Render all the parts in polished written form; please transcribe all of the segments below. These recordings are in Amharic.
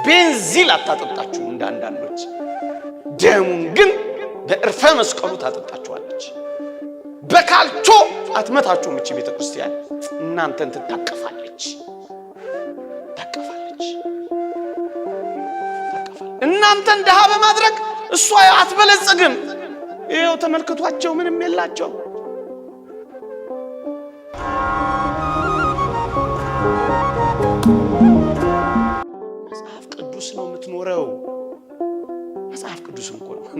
ቤንዚን አታጠጣችሁ እንደ አንዳንዶች፣ ደሙን ግን በእርፈ መስቀሉ ታጠጣችኋለች። በካልቾ አትመታችሁም። እቺ ቤተክርስቲያን እናንተን ትታቀፋለች። እናንተን ደሃ በማድረግ እሷ አትበለጽግም። ይሄው ተመልክቷቸው ምንም የላቸው። መጽሐፍ ቅዱስ ነው የምትኖረው። መጽሐፍ ቅዱስ እንኳን ነው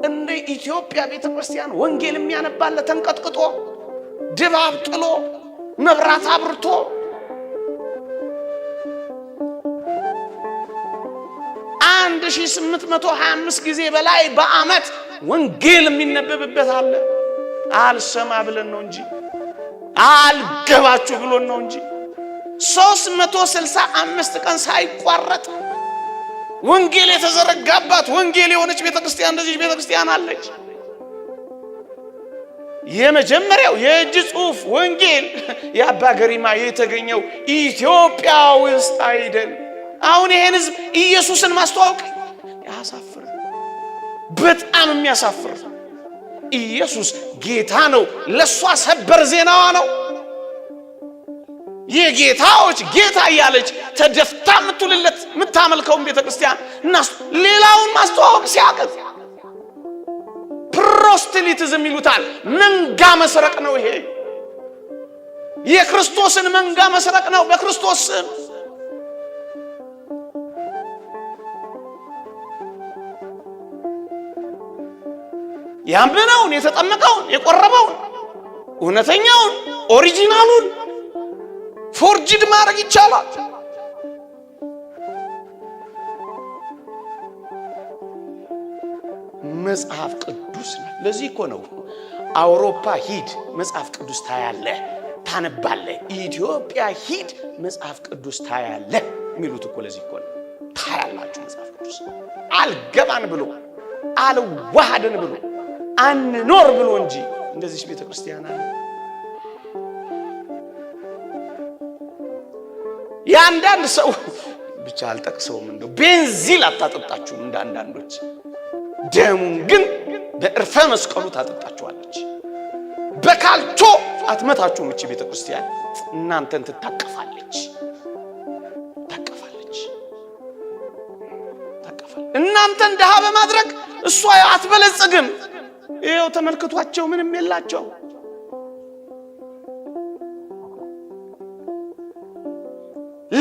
እንደ ኢትዮጵያ ቤተክርስቲያን ወንጌል የሚያነባለ ተንቀጥቅጦ ድባብ ጥሎ መብራት አብርቶ 1825 ጊዜ በላይ በአመት ወንጌል የሚነበብበት አለ። አልሰማ ብለን ነው እንጂ አልገባችሁ ብሎን ነው እንጂ 365 ቀን ሳይቋረጥ ወንጌል የተዘረጋባት ወንጌል የሆነች ቤተክርስቲያን እንደዚህ ቤተክርስቲያን አለች። የመጀመሪያው የእጅ ጽሑፍ ወንጌል የአባ ገሪማ የተገኘው ኢትዮጵያ ውስጥ አይደል? አሁን ይሄን ህዝብ ኢየሱስን ማስተዋወቅ ያሳፍር፣ በጣም የሚያሳፍር። ኢየሱስ ጌታ ነው፣ ለሷ ሰበር ዜናዋ ነው። የጌታዎች ጌታ እያለች ተደፍታ የምትውልለት የምታመልከውን ቤተክርስቲያን እና ሌላውን ማስተዋወቅ ሲያቅት ፕሮስቲሊቲዝም ይሉታል። መንጋ መስረቅ ነው ይሄ። የክርስቶስን መንጋ መስረቅ ነው በክርስቶስ ስም። ያመነውን የተጠመቀውን የቆረበውን እውነተኛውን ኦሪጂናሉን ፎርጅድ ማድረግ ይቻላል። መጽሐፍ ቅዱስ ነው። ለዚህ እኮ ነው አውሮፓ ሂድ መጽሐፍ ቅዱስ ታያለህ ታነባለህ፣ ኢትዮጵያ ሂድ መጽሐፍ ቅዱስ ታያለህ የሚሉት እኮ ለዚህ እኮ ነው። ታያላችሁ መጽሐፍ ቅዱስ አልገባን ብሎ አልዋሃደን ብሎ አንኖር ብሎ እንጂ እንደዚህ ቤተክርስቲያን አለ። ያንዳንድ ሰው ብቻ አልጠቅሰውም እንደው ቤንዚን አታጠጣችሁም እንደ አንዳንዶች፣ ደሙን ግን በእርፈ መስቀሉ ታጠጣችኋለች። በካልቾ አትመታችሁም። እቺ ቤተክርስቲያን እናንተን ትታቀፋለች። እናንተን ደሃ በማድረግ እሷ አትበለጽግም። ይሄው ተመልክቷቸው ምንም የላቸው።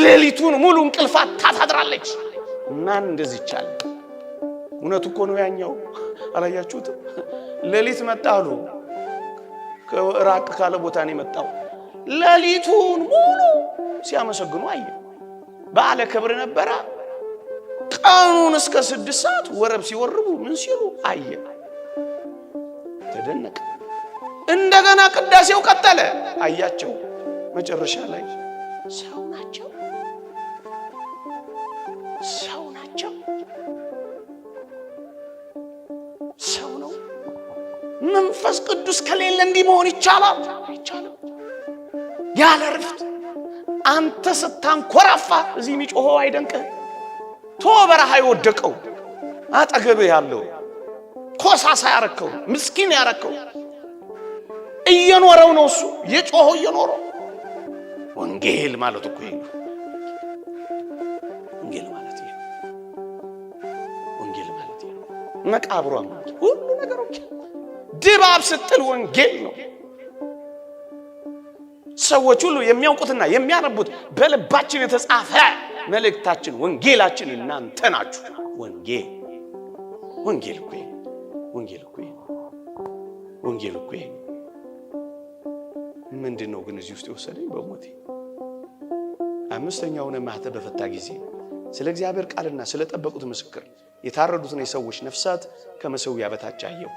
ሌሊቱን ሙሉ እንቅልፋት ታድራለች። ማን እንደዚህ ይቻላል? እውነቱ እኮ ነው። ያኛው አላያችሁትም? ሌሊት መጣሉ ከራቅ ካለ ቦታ ነው የመጣው። ሌሊቱን ሙሉ ሲያመሰግኑ አየ። በዓለ ክብር ነበረ። ቀኑን እስከ 6 ሰዓት ወረብ ሲወርቡ ምን ሲሉ አየ። ተደነቀ። እንደገና ቅዳሴው ቀጠለ። አያቸው። መጨረሻ ላይ ሰው ናቸው ሰው ነው። መንፈስ ቅዱስ ከሌለ እንዲህ መሆን ይቻላል? አይቻልም። ያለ ረፍት አንተ ስታንኮራፋ እዚህ የሚጮኸው አይደንቅህ? ቶ በረሃ የወደቀው አጠገብህ ያለው ኮሳሳ ያረከው ምስኪን ያረከው እየኖረው ነው። እሱ የጮኸው እየኖረው። ወንጌል ማለት እኮ ይሄ ነው። ወንጌል ማለት ይሄ ነው። ወንጌል ማለት ይሄ ነው። መቃብሯም ሁሉ ነገሮች ድባብ ስትል ወንጌል ነው። ሰዎች ሁሉ የሚያውቁትና የሚያነቡት በልባችን የተጻፈ መልእክታችን ወንጌላችን እናንተ ናችሁ። ወንጌል እኮ ወንጌል እኮ ምንድነው ግን እዚህ ውስጥ የወሰደኝ? በሞቴ አምስተኛውን ማህተም በፈታ ጊዜ ስለ እግዚአብሔር ቃልና ስለ ጠበቁት ምስክር የታረዱትን የሰዎች ነፍሳት ከመሰዊያ በታች አየሁ።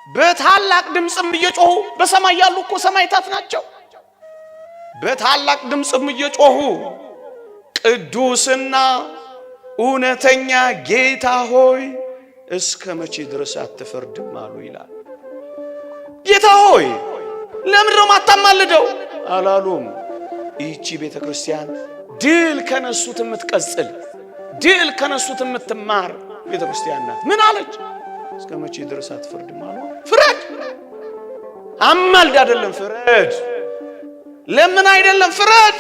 በታላቅ ድምጽም እየጮሁ በሰማይ ያሉ እኮ ሰማዕታት ናቸው። በታላቅ ድምጽም እየጮሁ ቅዱስና እውነተኛ ጌታ ሆይ እስከ መቼ ድረስ አትፈርድም አሉ ይላል። ጌታ ሆይ ለምን ነው ማታማልደው አላሉም። ይህቺ ቤተክርስቲያን ድል ከነሱት የምትቀጽል ድል ከነሱት የምትማር ቤተክርስቲያን ናት። ምን አለች? እስከ መቼ ድረስ አትፈርድም አሉ። ፍረድ። አማልድ አይደለም ፍረድ። ለምን አይደለም ፍረድ።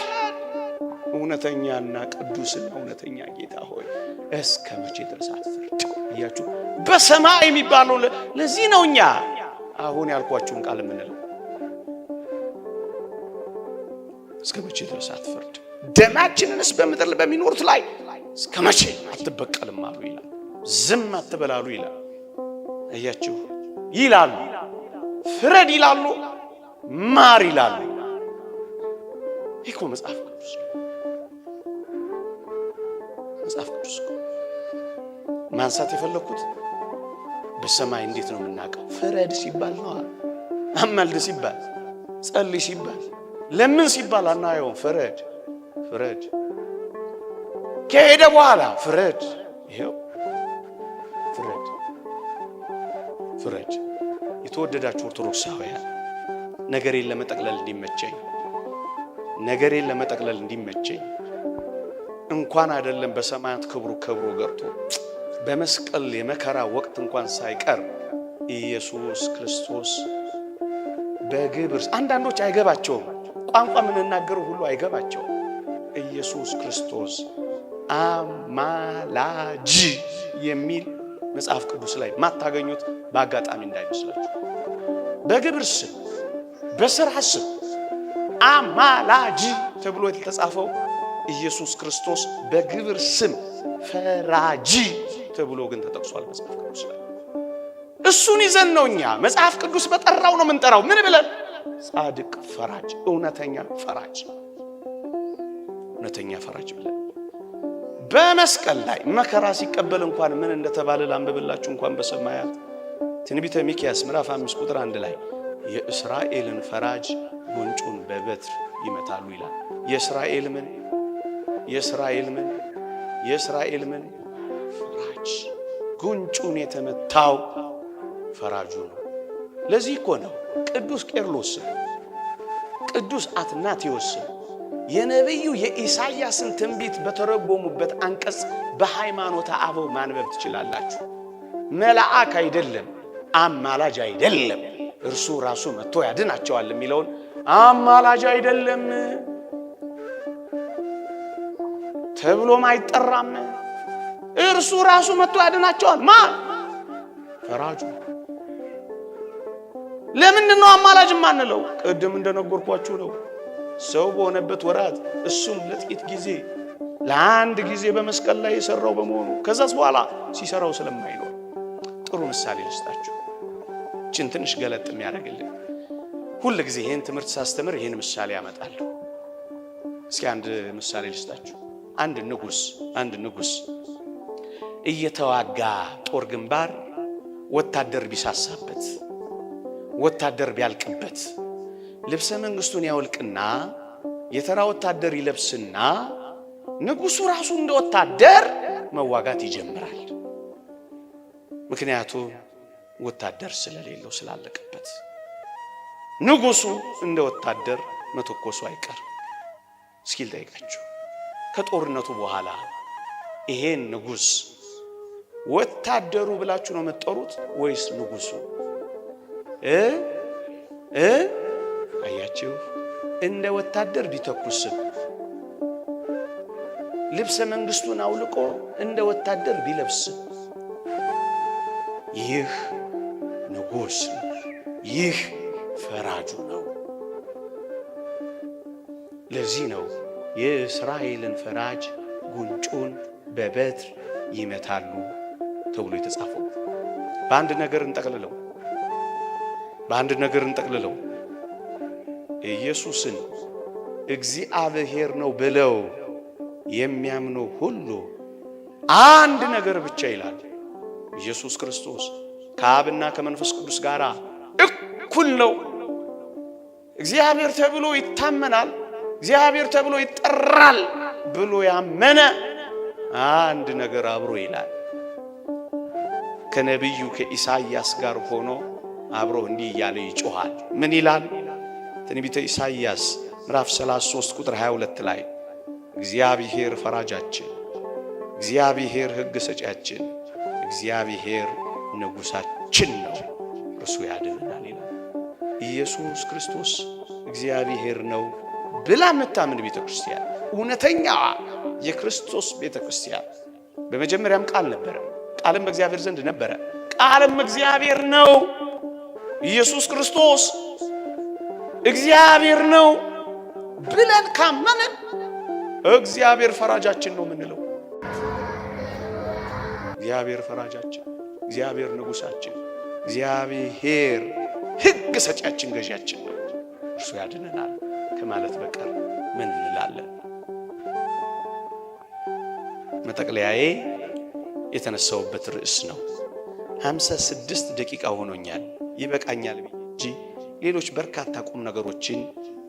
እውነተኛና ቅዱስና እውነተኛ ጌታ ሆይ እስከ መቼ ድረስ አትፈርድ? እያችሁ በሰማይ የሚባለው ለዚህ ነው እኛ አሁን ያልኳችሁን ቃል የምንለው። እስከ መቼ ድረስ አትፈርድ? ደማችንንስ በምድር በሚኖሩት ላይ እስከ መቼ አትበቀልም አሉ ይላል። ዝም አትበላሉ ይላል። እያችሁ ይላሉ፣ ፍረድ ይላሉ፣ ማር ይላሉ። ይሄ መጽሐፍ ቅዱስ ማንሳት የፈለኩት በሰማይ እንዴት ነው የምናውቀው? ፍረድ ሲባል ነው። አማልድ ሲባል፣ ጸልይ ሲባል፣ ለምን ሲባል አናየውም። ፍረድ ከሄደ በኋላ ፍረድ። ይሄው ፍረድ። የተወደዳችሁ ኦርቶዶክሳውያን ነገሬን ለመጠቅለል እንዲመቸኝ እንኳን አይደለም በሰማያት ክብሩ ገብቶ በመስቀል የመከራ ወቅት እንኳን ሳይቀር ኢየሱስ ክርስቶስ በግብር አንዳንዶች አይገባቸውም። ቋንቋ የምንናገረው ሁሉ አይገባቸውም። ኢየሱስ ክርስቶስ አማላጅ የሚል መጽሐፍ ቅዱስ ላይ ማታገኙት በአጋጣሚ እንዳይመስላችሁ። በግብር ስም በሥራ ስም አማላጅ ተብሎ የተጻፈው ኢየሱስ ክርስቶስ በግብር ስም ፈራጂ ተብሎ ግን ተጠቅሷል መጽሐፍ ቅዱስ ላይ። እሱን ይዘን ነው እኛ መጽሐፍ ቅዱስ በጠራው ነው የምንጠራው። ምን ብለን? ጻድቅ ፈራጅ፣ እውነተኛ ፈራጅ ብለን በመስቀል ላይ መከራ ሲቀበል እንኳን ምን እንደተባለ ላንብብላችሁ። እንኳን በሰማያት ትንቢተ ሚክያስ ምዕራፍ 5 ቁጥር 1 ላይ የእስራኤልን ፈራጅ ጉንጩን በበትር ይመታሉ ይላል። የእስራኤል ምን ፈራጅ ጉንጩን የተመታው ፈራጁ ነው። ለዚህ እኮ ነው ቅዱስ ቄርሎስ ቅዱስ አትናቴዎስ የነቢዩ የኢሳይያስን ትንቢት በተረጎሙበት አንቀጽ በሃይማኖተ አበው ማንበብ ትችላላችሁ። መልአክ አይደለም፣ አማላጅ አይደለም፣ እርሱ ራሱ መጥቶ ያድናቸዋል የሚለውን አማላጅ አይደለም ተብሎም አይጠራም። እርሱ ራሱ መጥቶ ያድናቸዋል። ማን? ፈራጁ። ለምንድን ነው አማላጅ ማንለው? ቅድም እንደነገርኳችሁ ነው። ሰው በሆነበት ወራት እሱም ለጥቂት ጊዜ ለአንድ ጊዜ በመስቀል ላይ የሰራው በመሆኑ ከዛስ በኋላ ሲሰራው ስለማይኖር ጥሩ ምሳሌ ልስጣችሁ። እችን ትንሽ ገለጥ የሚያደርግልን ሁሉ ጊዜ ይሄን ትምህርት ሳስተምር ይሄን ምሳሌ ያመጣለሁ። እስኪ አንድ ምሳሌ ልስጣችሁ። አንድ ንጉስ እየተዋጋ ጦር ግንባር ወታደር ቢሳሳበት፣ ወታደር ቢያልቅበት ልብሰ መንግስቱን ያወልቅና የተራ ወታደር ይለብስና ንጉሱ ራሱ እንደ ወታደር መዋጋት ይጀምራል። ምክንያቱም ወታደር ስለሌለው ስላለቀበት ንጉሱ እንደ ወታደር መተኮሱ አይቀርም። እስኪ ልጠይቃችሁ፣ ከጦርነቱ በኋላ ይሄን ንጉስ ወታደሩ ብላችሁ ነው የምትጠሩት ወይስ ንጉሱ? አያችሁ፣ እንደ ወታደር ቢተኩስም ልብሰ መንግስቱን አውልቆ እንደ ወታደር ቢለብስም ይህ ንጉስ ነው፣ ይህ ፈራጁ ነው። ለዚህ ነው የእስራኤልን ፈራጅ ጉንጩን በበትር ይመታሉ ተብሎ የተጻፈው። በአንድ ነገር እንጠቅልለው ኢየሱስን እግዚአብሔር ነው ብለው የሚያምኑ ሁሉ አንድ ነገር ብቻ ይላል። ኢየሱስ ክርስቶስ ከአብና ከመንፈስ ቅዱስ ጋር እኩል ነው። እግዚአብሔር ተብሎ ይታመናል፣ እግዚአብሔር ተብሎ ይጠራል ብሎ ያመነ አንድ ነገር አብሮ ይላል። ከነቢዩ ከኢሳይያስ ጋር ሆኖ አብሮ እንዲህ እያለ ይጮሃል። ምን ይላል? ትንቢተ ኢሳይያስ ምዕራፍ 33 ቁጥር 22 ላይ እግዚአብሔር ፈራጃችን እግዚአብሔር ሕግ ሰጪያችን፣ እግዚአብሔር ንጉሳችን ነው። እርሱ ያድነናል ይላል። ኢየሱስ ክርስቶስ እግዚአብሔር ነው ብላ የምታምን ቤተክርስቲያን፣ እውነተኛ የክርስቶስ ቤተክርስቲያን። በመጀመሪያም ቃል ነበረ፣ ቃልም በእግዚአብሔር ዘንድ ነበረ፣ ቃልም እግዚአብሔር ነው። ኢየሱስ ክርስቶስ እግዚአብሔር ነው ብለን ካመንን እግዚአብሔር ፈራጃችን ነው የምንለው። እግዚአብሔር ፈራጃችን፣ እግዚአብሔር ንጉሳችን፣ እግዚአብሔር ሕግ ሰጪያችን፣ ገዢያችን ነው። እርሱ ያድነናል ከማለት በቀር ምን እንላለን? መጠቅለያዬ የተነሳውበት ርዕስ ነው። 56 ደቂቃ ሆኖኛል፣ ይበቃኛል እንጂ ሌሎች በርካታ ቁም ነገሮችን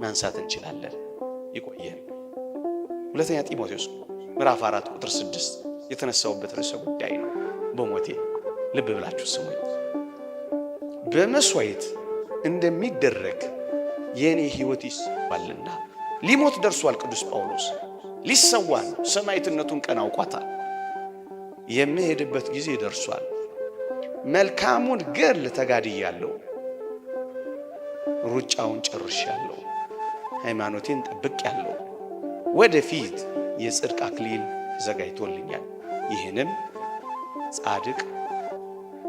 ማንሳት እንችላለን። ይቆየን። ሁለተኛ ጢሞቴዎስ ምዕራፍ 4 ቁጥር 6 የተነሳውበት ርዕሰ ጉዳይ ነው። በሞቴ ልብ ብላችሁ ስሙኝ። በመስዋዕት እንደሚደረግ የኔ ሕይወት ይሰዋልና። ሊሞት ደርሷል ቅዱስ ጳውሎስ፣ ሊሰዋ ነው። ሰማዕትነቱን ቀን አውቋታል። የምሄድበት ጊዜ ደርሷል። መልካሙን ገድል ተጋድያለሁ፣ ሩጫውን ጨርሻለሁ፣ ሃይማኖቴን ጠብቄያለሁ። ወደፊት የጽድቅ አክሊል ተዘጋጅቶልኛል። ይህንም ጻድቅ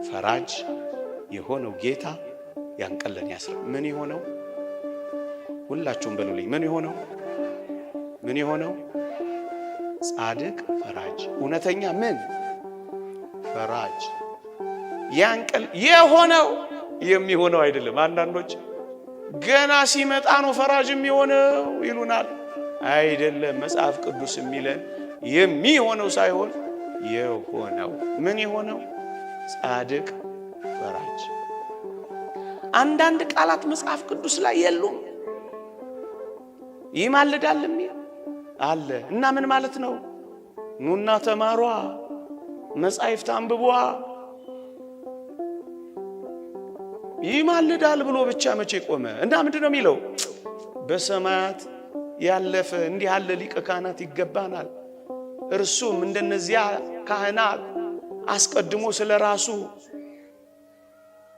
ፈራጅ የሆነው ጌታ ያን ቀን ለኔ ያስረ ምን የሆነው? ሁላችሁም በሉልኝ። ምን የሆነው? ምን የሆነው? ጻድቅ ፈራጅ፣ እውነተኛ ምን ፈራጅ። ያን ቀን የሆነው የሚሆነው አይደለም። አንዳንዶች ገና ሲመጣ ነው ፈራጅ የሚሆነው ይሉናል። አይደለም። መጽሐፍ ቅዱስ የሚለን የሚሆነው ሳይሆን የሆነው። ምን የሆነው? ጻድቅ ፈራጅ። አንዳንድ ቃላት መጽሐፍ ቅዱስ ላይ የሉም። ይማልዳል የሚል አለ እና ምን ማለት ነው? ኑና ተማሯ፣ መጻሕፍት አንብቧ። ይማልዳል ብሎ ብቻ መቼ ቆመ? እና ምንድን ነው የሚለው? በሰማያት ያለፈ እንዲህ ያለ ሊቀ ካህናት ይገባናል። እርሱም እንደነዚያ ካህናት አስቀድሞ ስለ ራሱ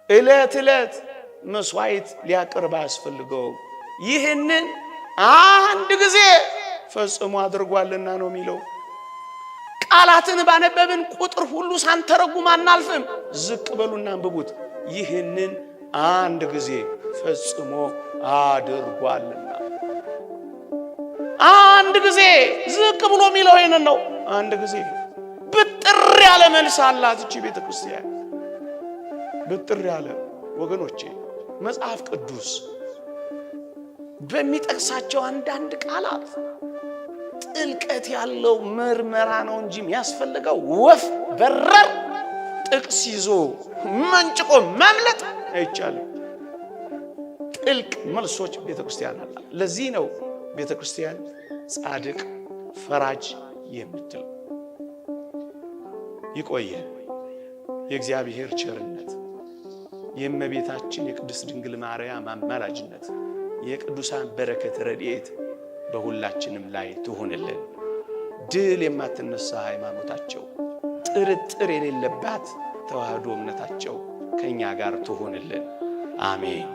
ዕለት ዕለት መስዋዕት ሊያቀርብ አያስፈልገው፣ ይህንን አንድ ጊዜ ፈጽሞ አድርጓልና ነው የሚለው። ቃላትን ባነበብን ቁጥር ሁሉ ሳንተረጉም አናልፍም። ዝቅ በሉና አንብቡት። ይህንን አንድ ጊዜ ፈጽሞ አድርጓልና። አንድ ጊዜ ዝቅ ብሎ የሚለው ይሄንን ነው። አንድ ጊዜ ብጥር ያለ መልስ አላት እቺ ቤተክርስቲያን። ብጥር ያለ ወገኖቼ፣ መጽሐፍ ቅዱስ በሚጠቅሳቸው አንዳንድ ቃላት ጥልቀት ያለው ምርመራ ነው እንጂ የሚያስፈልገው ወፍ በረር ጥቅስ ይዞ መንጭቆ መምለጥ አይቻልም። ጥልቅ መልሶች ቤተክርስቲያን አለ። ለዚህ ነው ቤተክርስቲያን ጻድቅ ፈራጅ የምትል። ይቆየን። የእግዚአብሔር ቸርነት፣ የእመቤታችን የቅድስት ድንግል ማርያም አማላጅነት፣ የቅዱሳን በረከት ረድኤት በሁላችንም ላይ ትሁንልን። ድል የማትነሳ ሃይማኖታቸው፣ ጥርጥር የሌለባት ተዋህዶ እምነታቸው ከኛ ጋር ትሁንልን። አሜን።